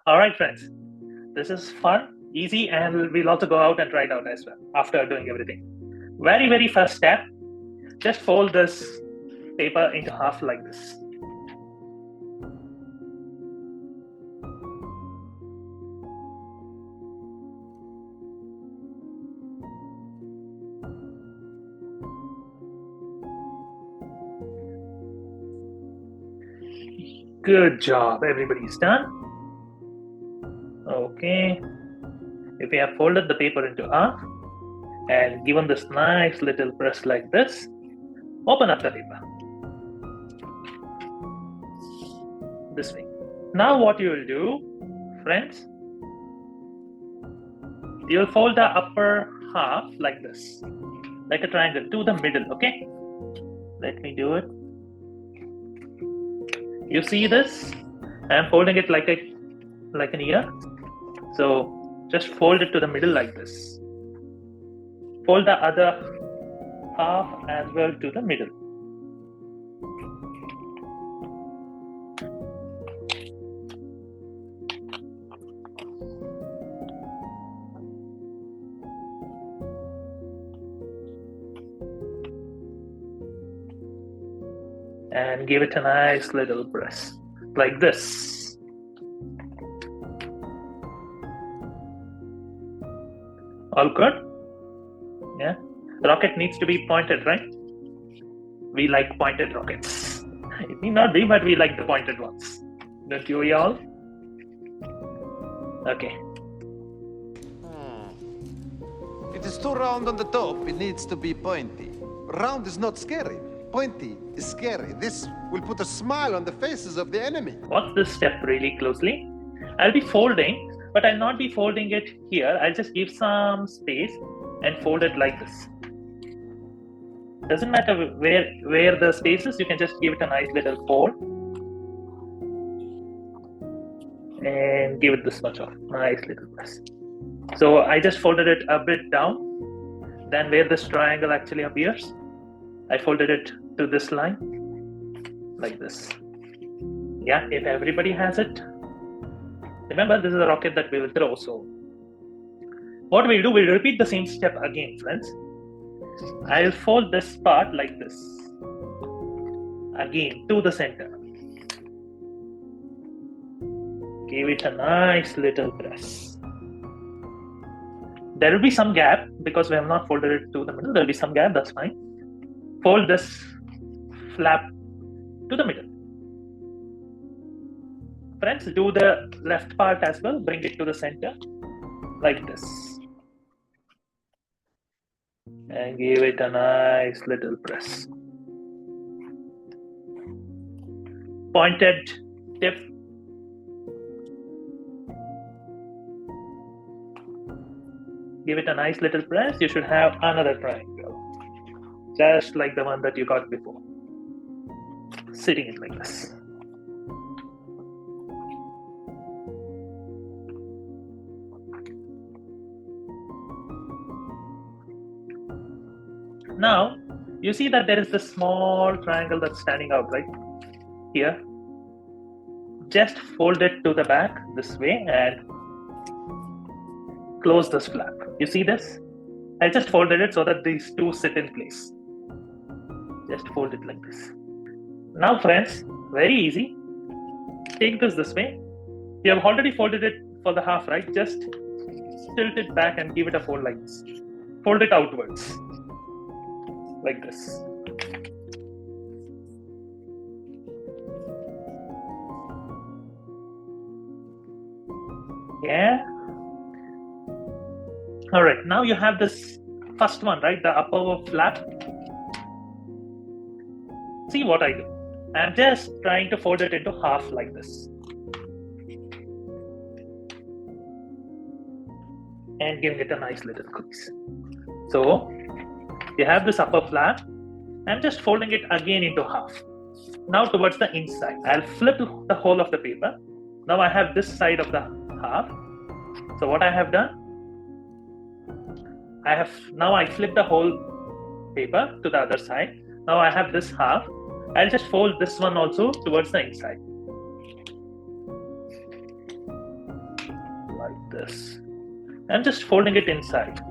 Alright friends, this is fun, easy, and we'll also go out and try it out as well after doing everything. Very first step, just fold this paper into half like this. Good job, everybody's done. Okay, if we have folded the paper into half and given this nice little press like this, open up the paper this way. Now what you will do, friends, you will fold the upper half like this, like a triangle to the middle. Okay, let me do it. You see this? I am folding it like an ear. So just fold it to the middle like this. Fold the other half as well to the middle. And give it a nice little press, like this. All good? Yeah? The rocket needs to be pointed, right? We like pointed rockets. It may not be, but we like the pointed ones. Don't you all? Okay. It is too round on the top, it needs to be pointy. Round is not scary. Pointy is scary. This will put a smile on the faces of the enemy. Watch this step really closely. I'll be folding, but I'll not be folding it here. I'll just give some space and fold it like this. Doesn't matter where the space is, you can just give it a nice little fold. And give it this much of nice little press. So I just folded it a bit down than where this triangle actually appears. I folded it to this line, like this. Yeah, if everybody has it. Remember, this is a rocket that we will throw, so what we'll do, we'll repeat the same step again, friends. I'll fold this part like this, again, to the center. Give it a nice little press. There will be some gap, because we have not folded it to the middle, there will be some gap, that's fine. Fold this flap to the middle. Friends, do the left part as well. Bring it to the center, like this. And give it a nice little press. Pointed tip. Give it a nice little press. You should have another triangle, just like the one that you got before. Sitting it like this. Now, you see that there is this small triangle that's standing out right here. Just fold it to the back this way and close this flap. You see this? I just folded it so that these two sit in place. Just fold it like this. Now friends, very easy. Take this way. You have already folded it for the half, right? Just tilt it back and give it a fold like this. Fold it outwards, like this. Yeah. All right, now you have this first one, right? The upper flap. See what I do. I'm just trying to fold it into half like this. And giving it a nice little crease. So, you have this upper flap. I'm just folding it again into half. Now towards the inside. I'll flip the whole of the paper. Now I have this side of the half. So what I have done, I flip the whole paper to the other side. Now I have this half. I'll just fold this one also towards the inside. like this. I'm just folding it inside.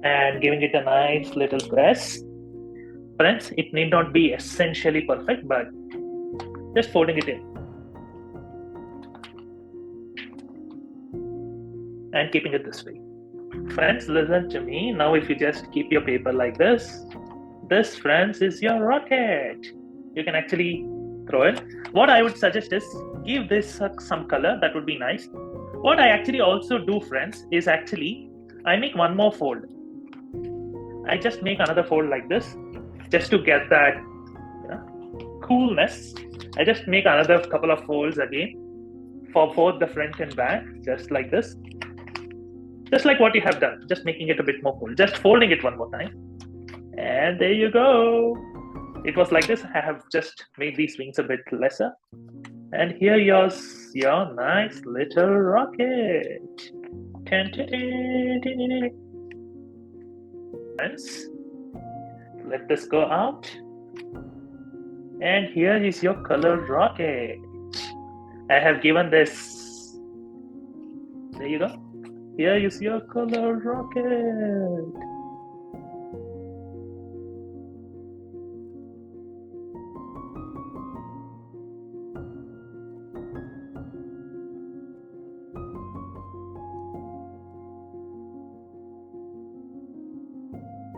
And giving it a nice little press. Friends, it need not be essentially perfect, but just folding it in. And keeping it this way. Friends, listen to me. Now if you just keep your paper like this, friends, is your rocket. You can actually throw it. What I would suggest is give this some color. That would be nice. What I actually also do, friends, is actually I make one more fold. I just make another fold like this, just to get that coolness. I just make another couple of folds again for both the front and back, just like this. Just like what you have done, just making it a bit more cool. Just folding it one more time. And there you go. It was like this. I have just made these wings a bit lesser. And here your nice little rocket. Friends, let this go out. And here is your colored rocket. I have given this. There you go. Here is your colored rocket.